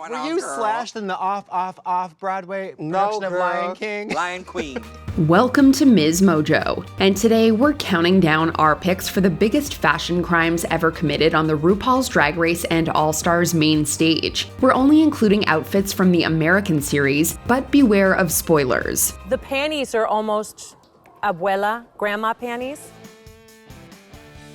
going Were on, you girl? slashed in the off Broadway production of Lion King? Lion Queen. Welcome to MsMojo, and today we're counting down our picks for the biggest fashion crimes ever committed on the RuPaul's Drag Race and All-Stars main stage. We're only including outfits from the American series, but beware of spoilers. The panties are almost abuela, grandma panties.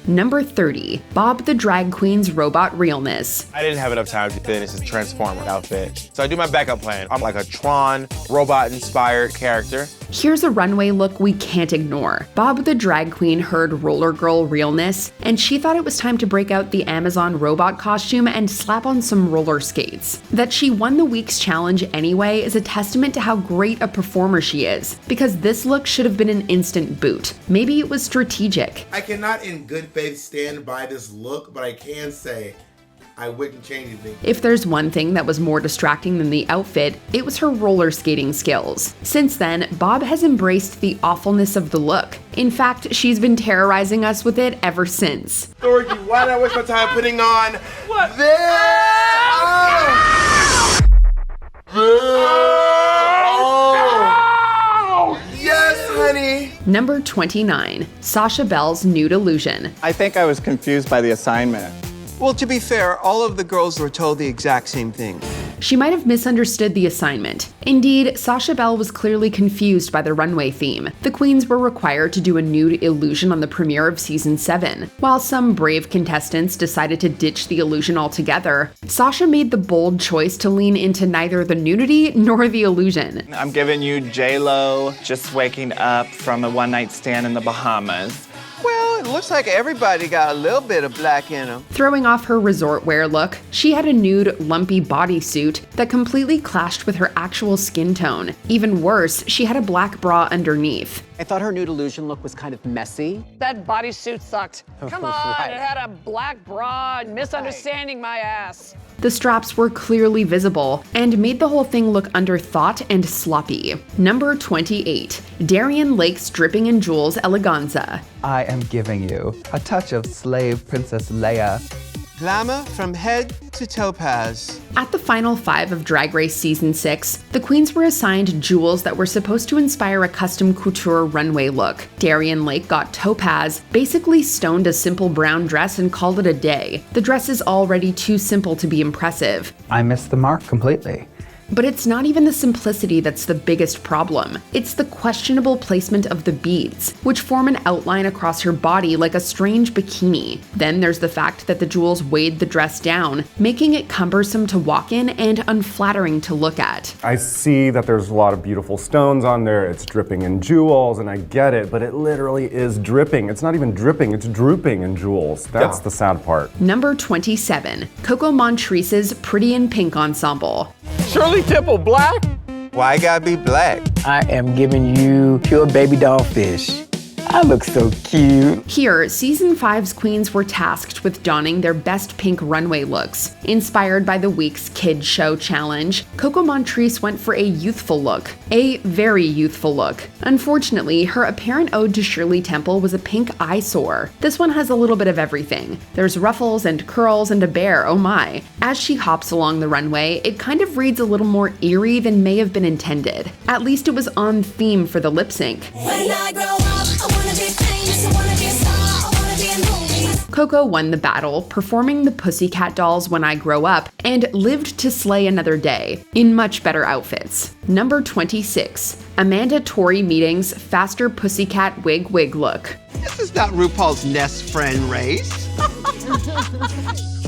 Number 30, Bob the Drag Queen's robot realness. I didn't have enough time to finish this Transformer outfit, so I do my backup plan. I'm like a Tron robot-inspired character. Here's a runway look we can't ignore. Bob the Drag Queen heard roller girl realness, and she thought it was time to break out the Amazon robot costume and slap on some roller skates. That she won the week's challenge anyway is a testament to how great a performer she is, because this look should have been an instant boot. Maybe it was strategic. I cannot in good faith stand by this look, but I can say I wouldn't change anything. If there's one thing that was more distracting than the outfit, it was her roller skating skills. Since then, Bob has embraced the awfulness of the look. In fact, she's been terrorizing us with it ever since. Dorothy, why did I waste my time putting on What? this? Yes, honey. Number 29, Sasha Belle's nude illusion. I think I was confused by the assignment. Well, to be fair, all of the girls were told the exact same thing. She might have misunderstood the assignment. Indeed, Sasha Belle was clearly confused by the runway theme. The queens were required to do a nude illusion on the premiere of season 7. While some brave contestants decided to ditch the illusion altogether, Sasha made the bold choice to lean into neither the nudity nor the illusion. I'm giving you J-Lo just waking up from a one-night stand in the Bahamas. Well, it looks like everybody got a little bit of black in them. Throwing off her resort wear look, she had a nude, lumpy bodysuit that completely clashed with her actual skin tone. Even worse, she had a black bra underneath. I thought her nude illusion look was kind of messy. That bodysuit sucked. Come on, Right. it had a black bra, misunderstanding my ass. The straps were clearly visible and made the whole thing look underthought and sloppy. Number 28, Darian Lake's dripping in jewels eleganza. I am giving you a touch of slave Princess Leia. Glamour from head to topaz. At the final 5 of Drag Race Season 6, the queens were assigned jewels that were supposed to inspire a custom couture runway look. Darian Lake got topaz, basically stoned a simple brown dress and called it a day. The dress is already too simple to be impressive. I missed the mark completely. But it's not even the simplicity that's the biggest problem. It's the questionable placement of the beads, which form an outline across her body like a strange bikini. Then there's the fact that the jewels weighed the dress down, making it cumbersome to walk in and unflattering to look at. I see that there's a lot of beautiful stones on there, it's dripping in jewels, and I get it, but it literally is dripping. It's not even dripping, it's drooping in jewels. That's the sad part. Number 27, Coco Montrese's Pretty in Pink ensemble. Shirley Temple Black? Why gotta be black? I am giving you pure baby doll fish. I look so cute. Here, Season 5's queens were tasked with donning their best pink runway looks. Inspired by the week's Kid Show challenge, Coco Montrese went for a youthful look. A very youthful look. Unfortunately, her apparent ode to Shirley Temple was a pink eyesore. This one has a little bit of everything. There's ruffles and curls and a bear, oh my. As she hops along the runway, it kind of reads a little more eerie than may have been intended. At least it was on theme for the lip sync. When I grow up, I wanna be famous, I wanna be a star, I wanna be in movies. Coco won the battle, performing the Pussycat Dolls When I Grow Up, and lived to slay another day, in much better outfits. Number 26, Amanda Tori Meeting's Faster Pussycat Wig look. This is not RuPaul's Nest Friend race.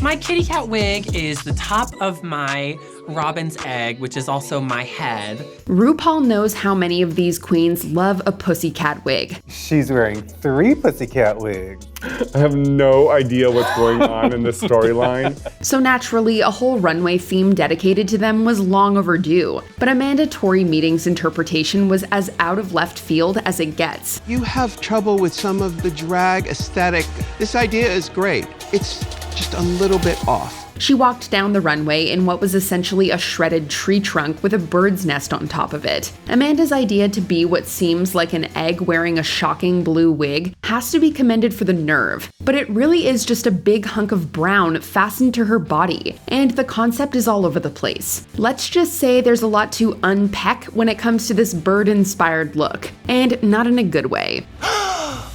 My kitty cat wig is the top of my robin's egg, which is also my head. RuPaul knows how many of these queens love a pussycat wig. She's wearing 3 pussycat wigs. I have no idea what's going on in this storyline. So naturally, a whole runway theme dedicated to them was long overdue. But Amanda Tori Meeting's interpretation was as out of left field as it gets. You have trouble with some of the drag aesthetic. This idea is great. It's just a little bit off. She walked down the runway in what was essentially a shredded tree trunk with a bird's nest on top of it. Amanda's idea to be what seems like an egg wearing a shocking blue wig has to be commended for the nerve, but it really is just a big hunk of brown fastened to her body, and the concept is all over the place. Let's just say there's a lot to unpeck when it comes to this bird-inspired look, and not in a good way.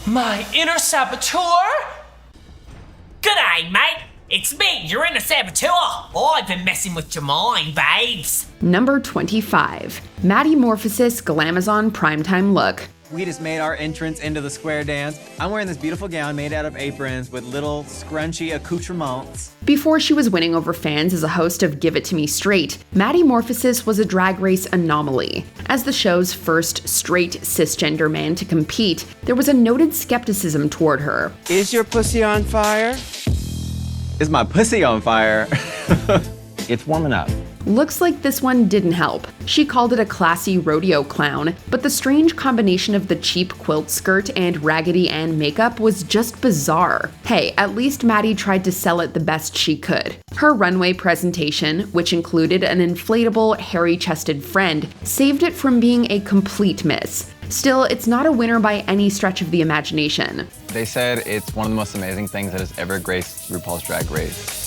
My inner saboteur? G'day, mate. It's me, your inner saboteur. I've been messing with your mind, babes. Number 25. Maddie Morphosis Glamazon Primetime Look. We just made our entrance into the square dance. I'm wearing this beautiful gown made out of aprons with little scrunchy accoutrements. Before she was winning over fans as a host of Give It To Me Straight, Maddie Morphosis was a drag race anomaly. As the show's first straight cisgender man to compete, there was a noted skepticism toward her. Is your pussy on fire? Is my pussy on fire? It's warming up. Looks like this one didn't help. She called it a classy rodeo clown, but the strange combination of the cheap quilt skirt and Raggedy Ann makeup was just bizarre. Hey, at least Maddie tried to sell it the best she could. Her runway presentation, which included an inflatable, hairy-chested friend, saved it from being a complete miss. Still, it's not a winner by any stretch of the imagination. They said it's one of the most amazing things that has ever graced RuPaul's Drag Race.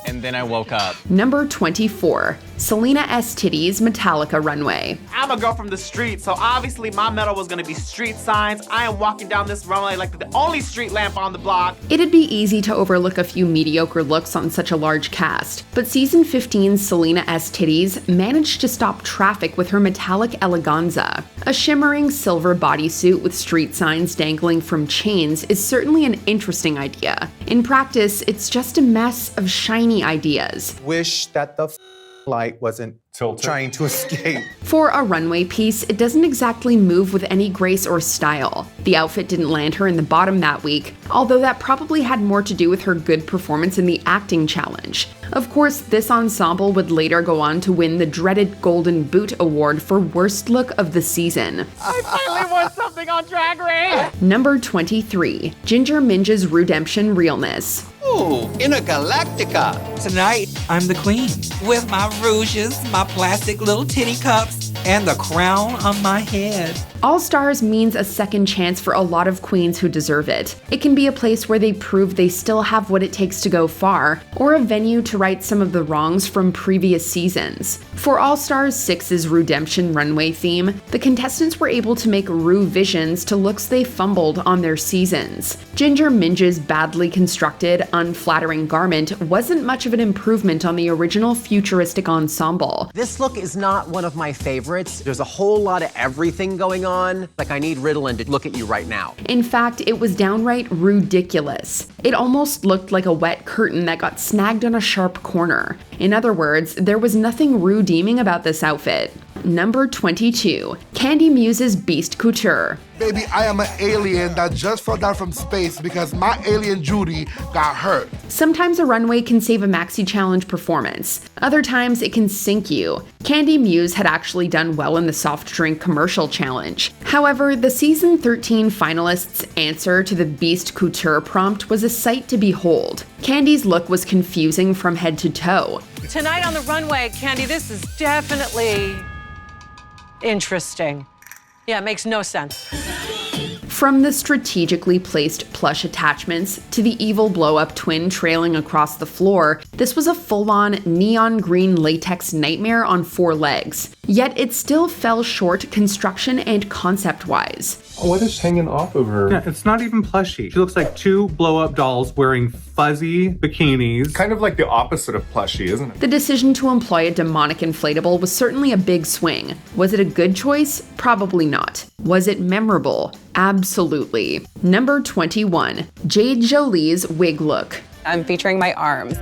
And then I woke up. Number 24. Selena S. Titties Metallica Runway. I'm a girl from the street, so obviously my medal was gonna be street signs. I am walking down this runway like the only street lamp on the block. It'd be easy to overlook a few mediocre looks on such a large cast, but season 15's Selena S. Titties managed to stop traffic with her metallic eleganza. A shimmering silver bodysuit with street signs dangling from chains is certainly an interesting idea. In practice, it's just a mess of shiny ideas. Wish that the light wasn't trying to escape. For a runway piece, it doesn't exactly move with any grace or style. The outfit didn't land her in the bottom that week, although that probably had more to do with her good performance in the acting challenge. Of course, this ensemble would later go on to win the dreaded Golden Boot Award for Worst Look of the Season. I finally won something on Drag Race! Number 23. Ginger Minj's Redemption Realness. Ooh, Intergalactica. Tonight, I'm the queen. With my rouges, my plastic little titty cups, and the crown on my head. All Stars means a second chance for a lot of queens who deserve it. It can be a place where they prove they still have what it takes to go far, or a venue to right some of the wrongs from previous seasons. For All Stars 6's Redemption runway theme, the contestants were able to make Ru visions to looks they fumbled on their seasons. Ginger Minj's badly constructed, unflattering garment wasn't much of an improvement on the original futuristic ensemble. This look is not one of my favorites. There's a whole lot of everything going on. Like, I need Ritalin to look at you right now. In fact, it was downright ridiculous. It almost looked like a wet curtain that got snagged on a sharp corner. In other words, there was nothing redeeming about this outfit. Number 22. Kandy Muse's Beast Couture. Baby, I am an alien that just fell down from space because my alien Judy got hurt. Sometimes a runway can save a maxi challenge performance. Other times it can sink you. Kandy Muse had actually done well in the soft drink commercial challenge. However, the season 13 finalists' answer to the Beast Couture prompt was a sight to behold. Kandy's look was confusing from head to toe. Tonight on the runway, Kandy, this is definitely interesting. Yeah, it makes no sense. From the strategically placed plush attachments to the evil blow-up twin trailing across the floor, this was a full-on neon green latex nightmare on 4 legs. Yet it still fell short construction and concept-wise. What is hanging off of her? Yeah, it's not even plushy. She looks like 2 blow-up dolls wearing fuzzy bikinis. Kind of like the opposite of plushy, isn't it? The decision to employ a demonic inflatable was certainly a big swing. Was it a good choice? Probably not. Was it memorable? Absolutely. Number 21. Jade Jolie's wig look. I'm featuring my arms.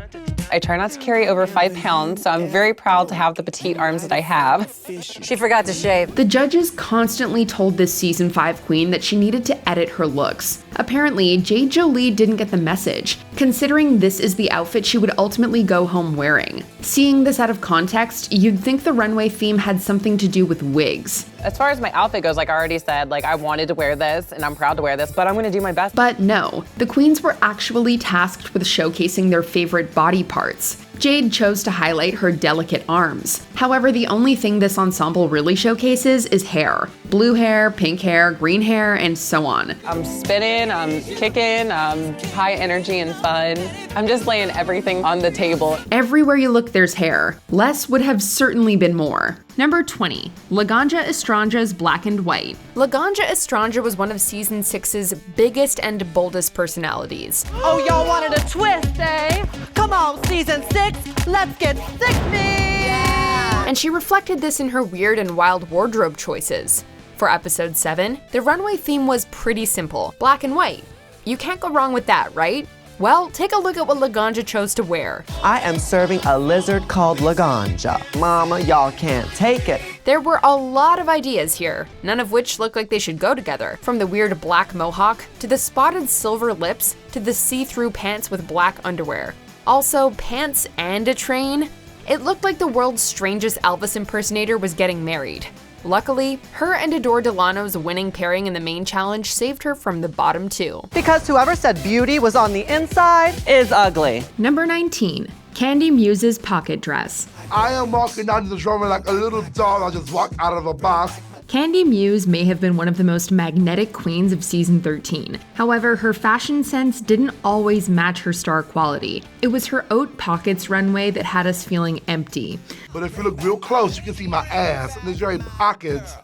I try not to carry over 5 pounds, so I'm very proud to have the petite arms that I have. She forgot to shave. The judges constantly told this season 5 queen that she needed to edit her looks. Apparently, Jade Jolie didn't get the message, considering this is the outfit she would ultimately go home wearing. Seeing this out of context, you'd think the runway theme had something to do with wigs. As far as my outfit goes, like I already said, like I wanted to wear this and I'm proud to wear this, but I'm gonna do my best. But no, the queens were actually tasked with showcasing their favorite body parts. Jade chose to highlight her delicate arms. However, the only thing this ensemble really showcases is hair. Blue hair, pink hair, green hair, and so on. I'm spinning, I'm kicking, I'm high energy and fun. I'm just laying everything on the table. Everywhere you look, there's hair. Less would have certainly been more. Number 20, Laganja Estrange's Black and White. Laganja Estranja was one of season 6's biggest and boldest personalities. Oh, y'all wanted a twist, eh? Come on, season 6, let's get sick me! Yeah! And she reflected this in her weird and wild wardrobe choices. For episode 7, the runway theme was pretty simple, black and white. You can't go wrong with that, right? Well, take a look at what Laganja chose to wear. I am serving a lizard called Laganja. Mama, y'all can't take it. There were a lot of ideas here, none of which look like they should go together. From the weird black mohawk, to the spotted silver lips, to the see-through pants with black underwear. Also, pants and a train? It looked like the world's strangest Elvis impersonator was getting married. Luckily, her and Adore Delano's winning pairing in the main challenge saved her from the bottom 2. Because whoever said beauty was on the inside is ugly. Number 19, Kandy Muse's pocket dress. I am walking down to the runway like a little doll. I just walked out of a box. Kandy Muse may have been one of the most magnetic queens of season 13. However, her fashion sense didn't always match her star quality. It was her haute pockets runway that had us feeling empty. But if you look real close, you can see my ass. And there's very pockets.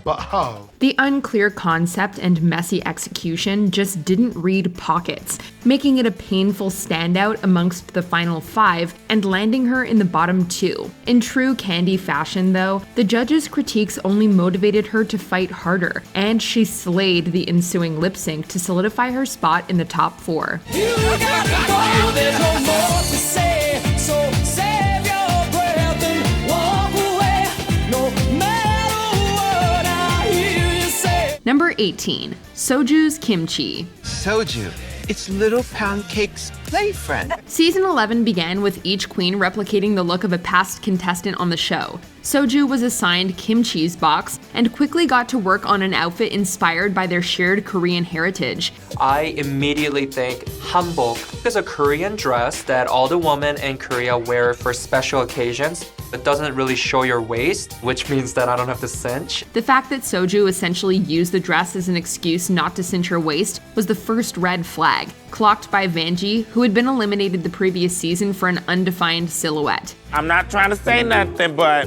But oh. The unclear concept and messy execution just didn't read pockets, making it a painful standout amongst the final 5 and landing her in the bottom 2. In true Kandy fashion though, the judges' critiques only motivated her to fight harder, and she slayed the ensuing lip sync to solidify her spot in the top 4. You gotta go, there's no more to say, so save your breath and walk away, no matter what I hear you say. Number 18, Soju's Kimchi. Soju, it's Little Pound Cake's play friend. Season 11 began with each queen replicating the look of a past contestant on the show. Soju was assigned Kimchi's box and quickly got to work on an outfit inspired by their shared Korean heritage. I immediately think hanbok is a Korean dress that all the women in Korea wear for special occasions. It doesn't really show your waist, which means that I don't have to cinch. The fact that Soju essentially used the dress as an excuse not to cinch her waist was the first red flag, clocked by Vanjie, who had been eliminated the previous season for an undefined silhouette. I'm not trying to say nothing, but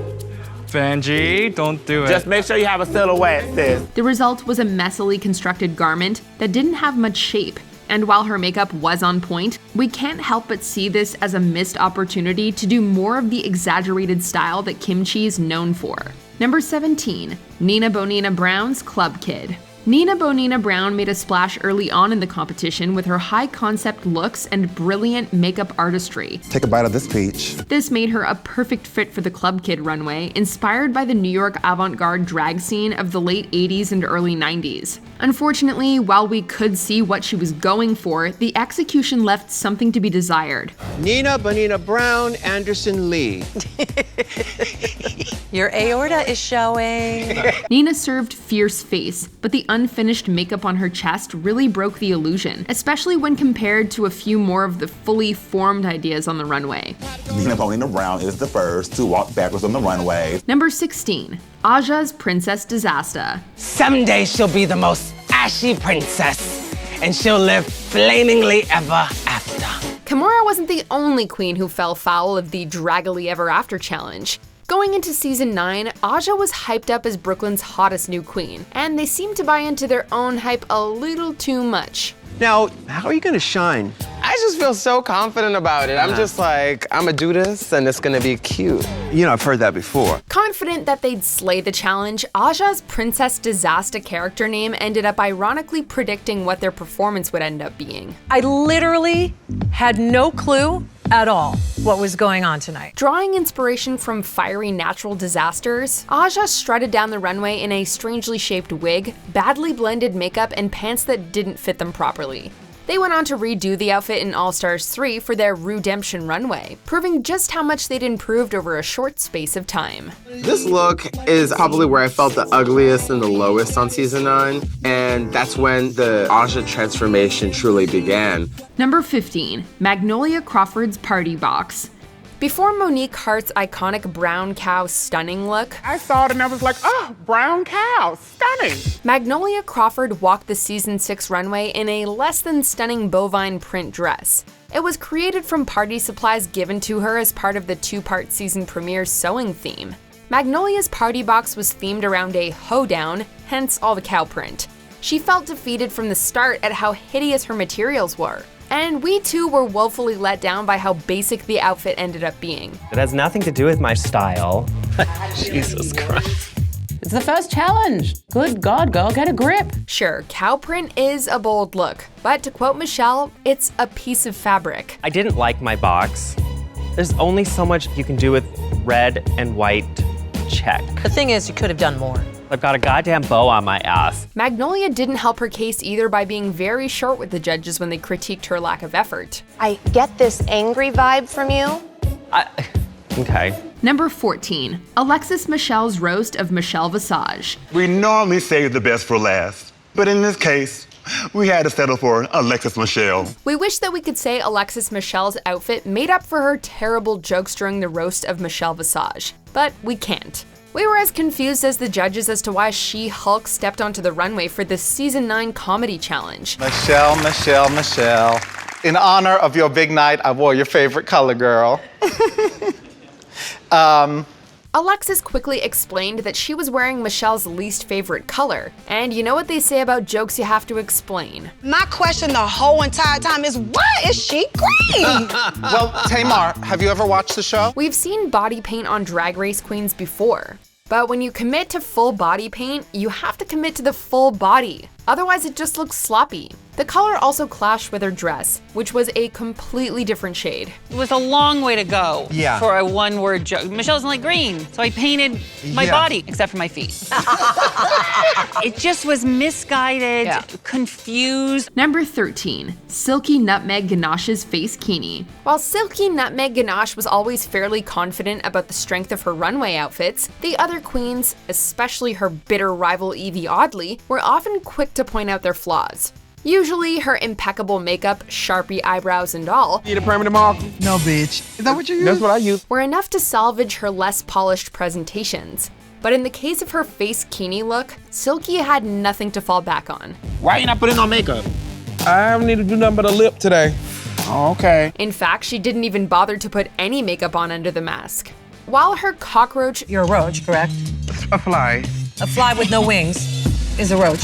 Vanjie, don't do it. just make sure you have a silhouette, sis. The result was a messily constructed garment that didn't have much shape. And while her makeup was on point, we can't help but see this as a missed opportunity to do more of the exaggerated style that Kimchi is known for. Number 17, Nina Bonina Brown's Club Kid. Nina Bonina Brown made a splash early on in the competition with her high-concept looks and brilliant makeup artistry. Take a bite of this peach. This made her a perfect fit for the Club Kid runway, inspired by the New York avant-garde drag scene of the late 80s and early 90s. Unfortunately, while we could see what she was going for, the execution left something to be desired. Nina Bonina Brown, Anderson Lee. Your aorta is showing. Nina served fierce face, but the unfinished makeup on her chest really broke the illusion, especially when compared to a few more of the fully formed ideas on the runway. Nina Bonina Brown is the first to walk backwards on the runway. Number 16, Aja's Princess Disaster. Someday she'll be the most ashy princess, and she'll live flamingly ever after. Kimura wasn't the only queen who fell foul of the Draggily Ever After challenge. Going into season 9, Aja was hyped up as Brooklyn's hottest new queen, and they seemed to buy into their own hype a little too much. Now, how are you gonna shine? I just feel so confident about it. I'm just like, I'm gonna do this and it's gonna be cute. You know, I've heard that before. Confident that they'd slay the challenge, Aja's Princess Disaster character name ended up ironically predicting what their performance would end up being. I literally had no clue at all what was going on tonight. Drawing inspiration from fiery natural disasters, Aja strutted down the runway in a strangely shaped wig, badly blended makeup, and pants that didn't fit them properly. They went on to redo the outfit in All Stars 3 for their Redemption runway, proving just how much they'd improved over a short space of time. This look is probably where I felt the ugliest and the lowest on season 9, and that's when the Aja transformation truly began. Number 15, Magnolia Crawford's Party Box. Before Monique Hart's iconic brown cow stunning look, I saw it and I was like, oh, brown cow, stunning. Magnolia Crawford walked the season 6 runway in a less than stunning bovine print dress. It was created from party supplies given to her as part of the 2-part season premiere sewing theme. Magnolia's party box was themed around a hoedown, hence all the cow print. She felt defeated from the start at how hideous her materials were. And we too were woefully let down by how basic the outfit ended up being. It has nothing to do with my style. Jesus Christ. It's the first challenge. Good God, girl, get a grip. Sure, cow print is a bold look, but to quote Michelle, it's a piece of fabric. I didn't like my box. There's only so much you can do with red and white check. The thing is, you could have done more. I've got a goddamn bow on my ass. Magnolia didn't help her case either by being very short with the judges when they critiqued her lack of effort. I get this angry vibe from you. Okay. Number 14, Alexis Michelle's roast of Michelle Visage. We normally save the best for last, but in this case, we had to settle for Alexis Michelle. We wish that we could say Alexis Michelle's outfit made up for her terrible jokes during the roast of Michelle Visage, but we can't. We were as confused as the judges as to why She-Hulk stepped onto the runway for the Season 9 comedy challenge. Michelle, Michelle, Michelle. In honor of your big night, I wore your favorite color, girl. Alexis quickly explained that she was wearing Michelle's least favorite color. And you know what they say about jokes you have to explain. My question the whole entire time is, why is she green? Well, Tamar, have you ever watched the show? We've seen body paint on Drag Race queens before. But when you commit to full body paint, you have to commit to the full body. Otherwise, it just looks sloppy. The color also clashed with her dress, which was a completely different shade. It was a long way to go Yeah. for a one-word joke. Michelle doesn't like green, so I painted my body, except for my feet. It just was misguided, confused. Number 13, Silky Nutmeg Ganache's Face Kini. While Silky Nutmeg Ganache was always fairly confident about the strength of her runway outfits, the other queens, especially her bitter rival Evie Oddly, were often quick to point out their flaws. Usually, her impeccable makeup, Sharpie eyebrows and all, Need a permanent marker? No, bitch. Is that what you use? That's what I use. were enough to salvage her less polished presentations. But in the case of her face kini look, Silky had nothing to fall back on. Why ain't I putting on makeup? I don't need to do nothing but a lip today. Oh, okay. In fact, she didn't even bother to put any makeup on under the mask. While her cockroach— You're a roach, correct? A fly. A fly with no wings is a roach.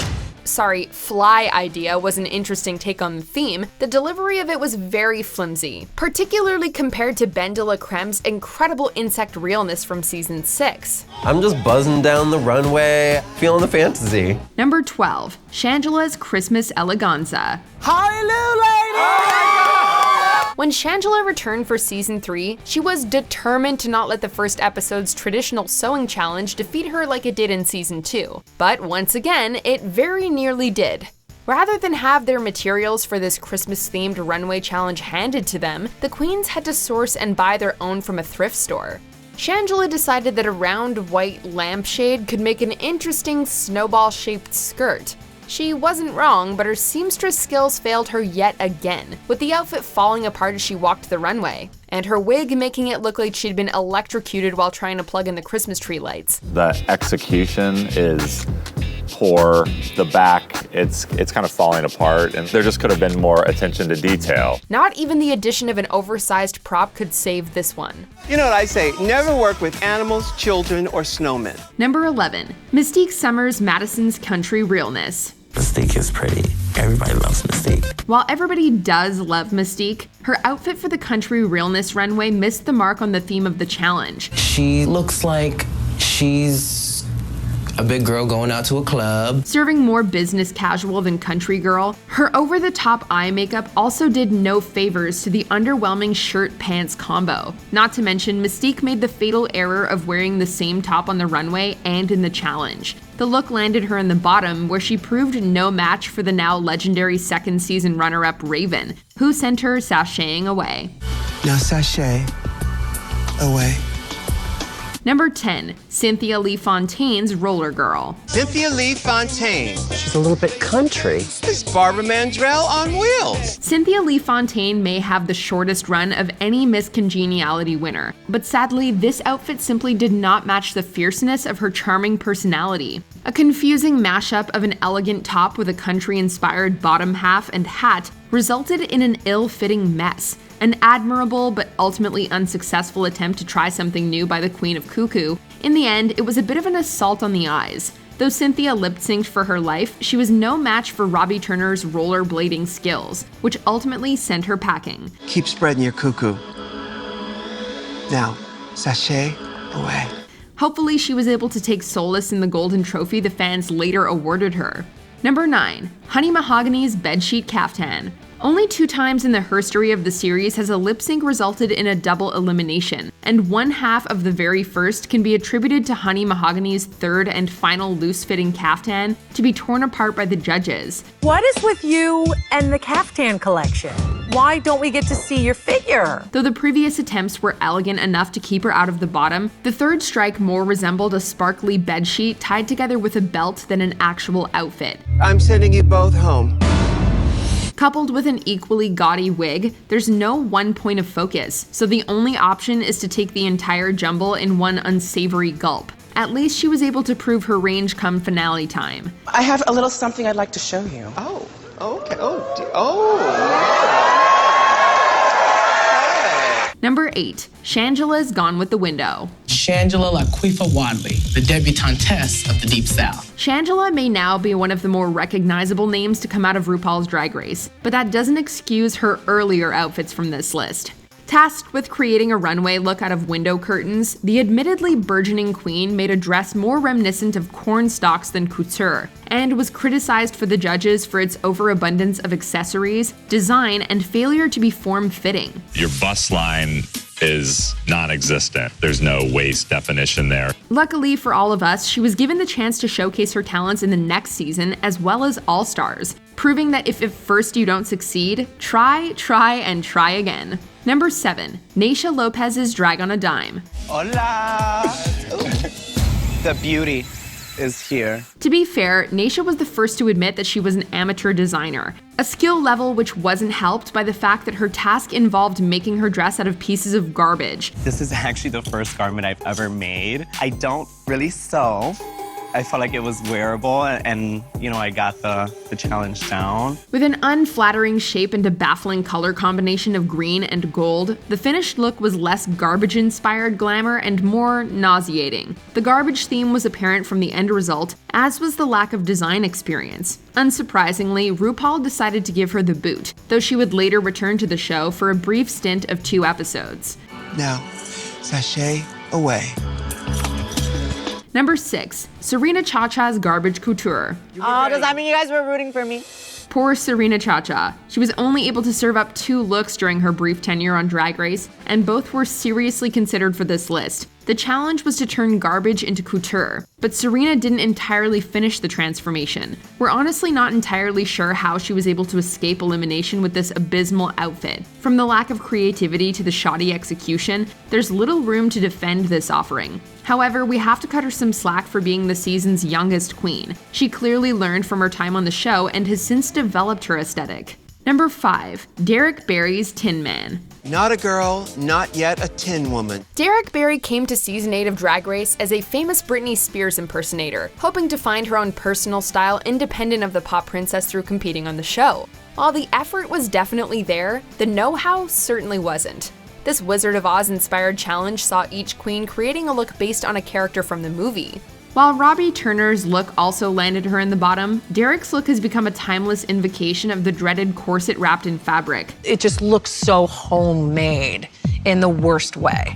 fly idea was an interesting take on the theme, the delivery of it was very flimsy, particularly compared to Ben de la Creme's incredible insect realness from season 6. I'm just buzzing down the runway, feeling the fantasy. Number 12, Shangela's Christmas Eleganza. When Shangela returned for season 3, she was determined to not let the first episode's traditional sewing challenge defeat her like it did in season 2. But once again, it very nearly did. Rather than have their materials for this Christmas-themed runway challenge handed to them, the queens had to source and buy their own from a thrift store. Shangela decided that a round white lampshade could make an interesting snowball-shaped skirt. She wasn't wrong, but her seamstress skills failed her yet again, with the outfit falling apart as she walked the runway, and her wig making it look like she'd been electrocuted while trying to plug in the Christmas tree lights. The execution is poor. The back, it's kind of falling apart, and there just could have been more attention to detail. Not even the addition of an oversized prop could save this one. You know what I say, never work with animals, children, or snowmen. Number 11, Mystique Summers Madison's Country Realness. Mystique is pretty. Everybody loves Mystique. While everybody does love Mystique, her outfit for the Country Realness runway missed the mark on the theme of the challenge. She looks like she's a big girl going out to a club. Serving more business casual than country girl, her over-the-top eye makeup also did no favors to the underwhelming shirt-pants combo. Not to mention, Mystique made the fatal error of wearing the same top on the runway and in the challenge. The look landed her in the bottom, where she proved no match for the now legendary second season runner-up Raven, who sent her sashaying away. Now sashay away. Number 10, Cynthia Lee Fontaine's Roller Girl. Cynthia Lee Fontaine. She's a little bit country. This Barbara Mandrell on wheels. Cynthia Lee Fontaine may have the shortest run of any Miss Congeniality winner, but sadly, this outfit simply did not match the fierceness of her charming personality. A confusing mashup of an elegant top with a country-inspired bottom half and hat resulted in an ill-fitting mess. An admirable but ultimately unsuccessful attempt to try something new by the Queen of Cuckoo. In the end, it was a bit of an assault on the eyes. Though Cynthia lip-synced for her life, she was no match for Robbie Turner's rollerblading skills, which ultimately sent her packing. Keep spreading your cuckoo. Now, sashay away. Hopefully she was able to take solace in the golden trophy the fans later awarded her. Number 9, Honey Mahogany's Bedsheet Caftan. Only 2 times in the history of the series has a lip sync resulted in a double elimination, and one half of the very first can be attributed to Honey Mahogany's third and final loose-fitting caftan to be torn apart by the judges. What is with you and the caftan collection? Why don't we get to see your figure? Though the previous attempts were elegant enough to keep her out of the bottom, the third strike more resembled a sparkly bedsheet tied together with a belt than an actual outfit. I'm sending you both home. Coupled with an equally gaudy wig, there's no one point of focus, so the only option is to take the entire jumble in one unsavory gulp. At least she was able to prove her range come finale time. I have a little something I'd like to show you. Oh, okay. Number 8, Shangela's Gone with the Window. Shangela Laquifa Wadley, the debutantess of the Deep South. Shangela may now be one of the more recognizable names to come out of RuPaul's Drag Race, but that doesn't excuse her earlier outfits from this list. Tasked with creating a runway look out of window curtains, the admittedly burgeoning queen made a dress more reminiscent of corn stalks than couture, and was criticized for the judges for its overabundance of accessories, design, and failure to be form-fitting. Your bust line is non-existent. There's no waist definition there. Luckily for all of us, she was given the chance to showcase her talents in the next season as well as All-Stars, proving that if at first you don't succeed, try, and try again. Number 7, Naysha Lopez's Drag on a Dime. Hola. The beauty is here. To be fair, Naysha was the first to admit that she was an amateur designer, a skill level which wasn't helped by the fact that her task involved making her dress out of pieces of garbage. This is actually the first garment I've ever made. I don't really sew. I felt like it was wearable and I got the challenge down. With an unflattering shape and a baffling color combination of green and gold, the finished look was less garbage-inspired glamour and more nauseating. The garbage theme was apparent from the end result, as was the lack of design experience. Unsurprisingly, RuPaul decided to give her the boot, though she would later return to the show for a brief stint of 2 episodes. Now, sashay away. Number 6, Serena Chacha's Garbage Couture. Oh, does that mean you guys were rooting for me? Poor Serena Chacha. She was only able to serve up 2 looks during her brief tenure on Drag Race, and both were seriously considered for this list. The challenge was to turn garbage into couture, but Serena didn't entirely finish the transformation. We're honestly not entirely sure how she was able to escape elimination with this abysmal outfit. From the lack of creativity to the shoddy execution, there's little room to defend this offering. However, we have to cut her some slack for being the season's youngest queen. She clearly learned from her time on the show and has since developed her aesthetic. Number 5, Derek Barry's Tin Man. Not a girl, not yet a tin woman. Derek Barry came to season 8 of Drag Race as a famous Britney Spears impersonator, hoping to find her own personal style independent of the pop princess through competing on the show. While the effort was definitely there, the know-how certainly wasn't. This Wizard of Oz inspired challenge saw each queen creating a look based on a character from the movie. While Robbie Turner's look also landed her in the bottom, Derek's look has become a timeless invocation of the dreaded corset wrapped in fabric. It just looks so homemade in the worst way.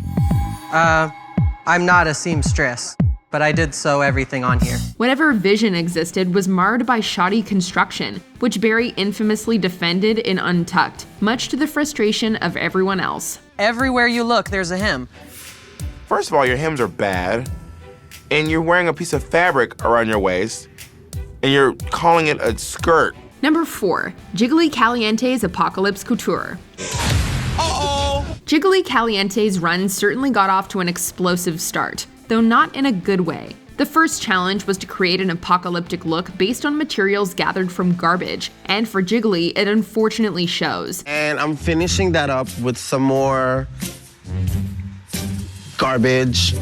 I'm not a seamstress, but I did sew everything on here. Whatever vision existed was marred by shoddy construction, which Barry infamously defended in Untucked, much to the frustration of everyone else. Everywhere you look, there's a hem. First of all, your hems are bad, and you're wearing a piece of fabric around your waist, and you're calling it a skirt. Number 4, Jiggly Caliente's Apocalypse Couture. Jiggly Caliente's run certainly got off to an explosive start, though not in a good way. The first challenge was to create an apocalyptic look based on materials gathered from garbage, and for Jiggly, it unfortunately shows. And I'm finishing that up with some more garbage.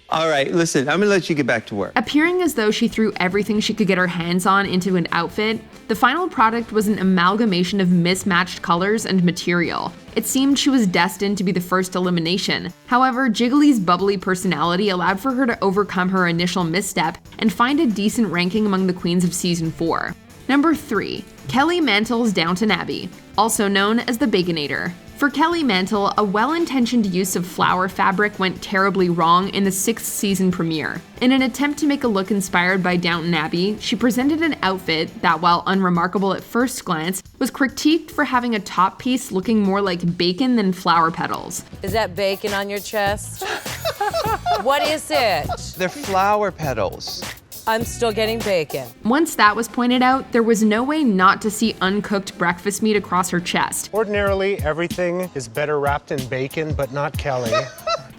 All right, listen, I'm gonna let you get back to work. Appearing as though she threw everything she could get her hands on into an outfit, the final product was an amalgamation of mismatched colors and material. It seemed she was destined to be the first elimination. However, Jiggly's bubbly personality allowed for her to overcome her initial misstep and find a decent ranking among the queens of season 4. Number 3, Kelly Mantle's Downton Abbey, also known as the Baconator. For Kelly Mantle, a well-intentioned use of flower fabric went terribly wrong in the 6th season premiere. In an attempt to make a look inspired by Downton Abbey, she presented an outfit that, while unremarkable at first glance, was critiqued for having a top piece looking more like bacon than flower petals. Is that bacon on your chest? What is it? They're flower petals. I'm still getting bacon. Once that was pointed out, there was no way not to see uncooked breakfast meat across her chest. Ordinarily, everything is better wrapped in bacon, but not Kelly.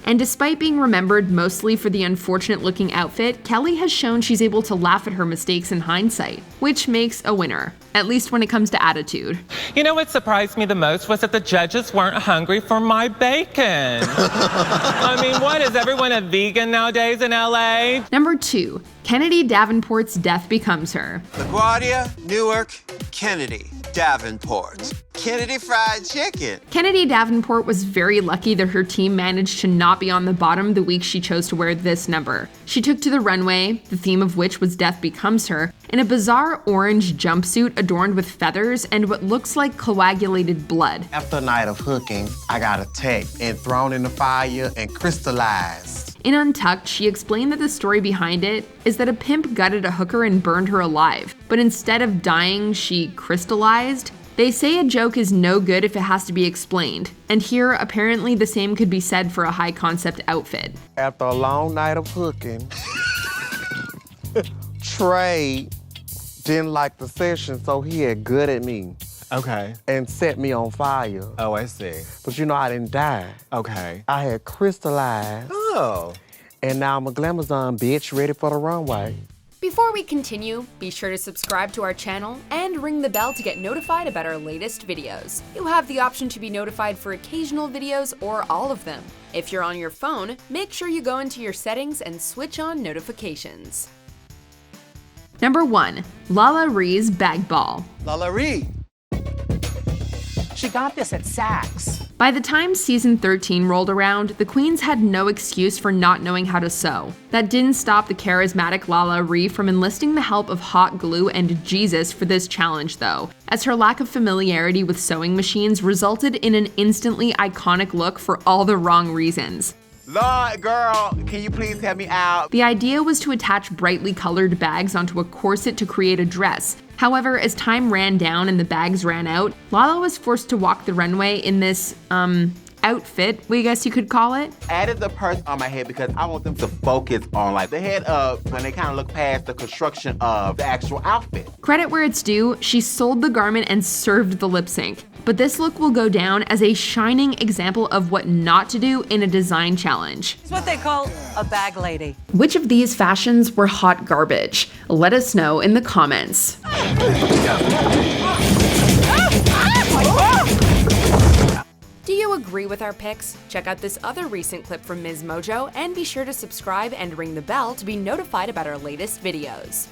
And despite being remembered mostly for the unfortunate-looking outfit, Kelly has shown she's able to laugh at her mistakes in hindsight, which makes a winner, at least when it comes to attitude. You know what surprised me the most was that the judges weren't hungry for my bacon. I mean, what, is everyone a vegan nowadays in LA? Number 2, Kennedy Davenport's Death Becomes Her. LaGuardia, Newark, Kennedy, Davenport. Kennedy Fried Chicken. Kennedy Davenport was very lucky that her team managed to not be on the bottom the week she chose to wear this number. She took to the runway, the theme of which was Death Becomes Her, in a bizarre orange jumpsuit adorned with feathers and what looks like coagulated blood. After a night of hooking, I got attacked and thrown in the fire and crystallized. In Untucked, she explained that the story behind it is that a pimp gutted a hooker and burned her alive, but instead of dying, she crystallized. They say a joke is no good if it has to be explained, and here apparently the same could be said for a high concept outfit. After a long night of hooking, Trey didn't like the session, so he had gutted me. Okay. And set me on fire. Oh, I see. But you know, I didn't die. Okay. I had crystallized. Oh. And now I'm a glamazon bitch ready for the runway. Before we continue, be sure to subscribe to our channel and ring the bell to get notified about our latest videos. You have the option to be notified for occasional videos or all of them. If you're on your phone, make sure you go into your settings and switch on notifications. Number 1, Lala Ree's Bag Ball. Lala Ree. She got this at Saks. By the time season 13 rolled around, the queens had no excuse for not knowing how to sew. That didn't stop the charismatic Lala Ree from enlisting the help of hot glue and Jesus for this challenge though, as her lack of familiarity with sewing machines resulted in an instantly iconic look for all the wrong reasons. Lord, girl, can you please help me out? The idea was to attach brightly colored bags onto a corset to create a dress. However, as time ran down and the bags ran out, Lala was forced to walk the runway in this, outfit, I guess you could call it. I added the purse on my head because I want them to focus on like the head up when they kind of look past the construction of the actual outfit. Credit where it's due, she sold the garment and served the lip sync. But this look will go down as a shining example of what not to do in a design challenge. It's what they call a bag lady. Which of these fashions were hot garbage? Let us know in the comments. Do you agree with our picks? Check out this other recent clip from MsMojo and be sure to subscribe and ring the bell to be notified about our latest videos.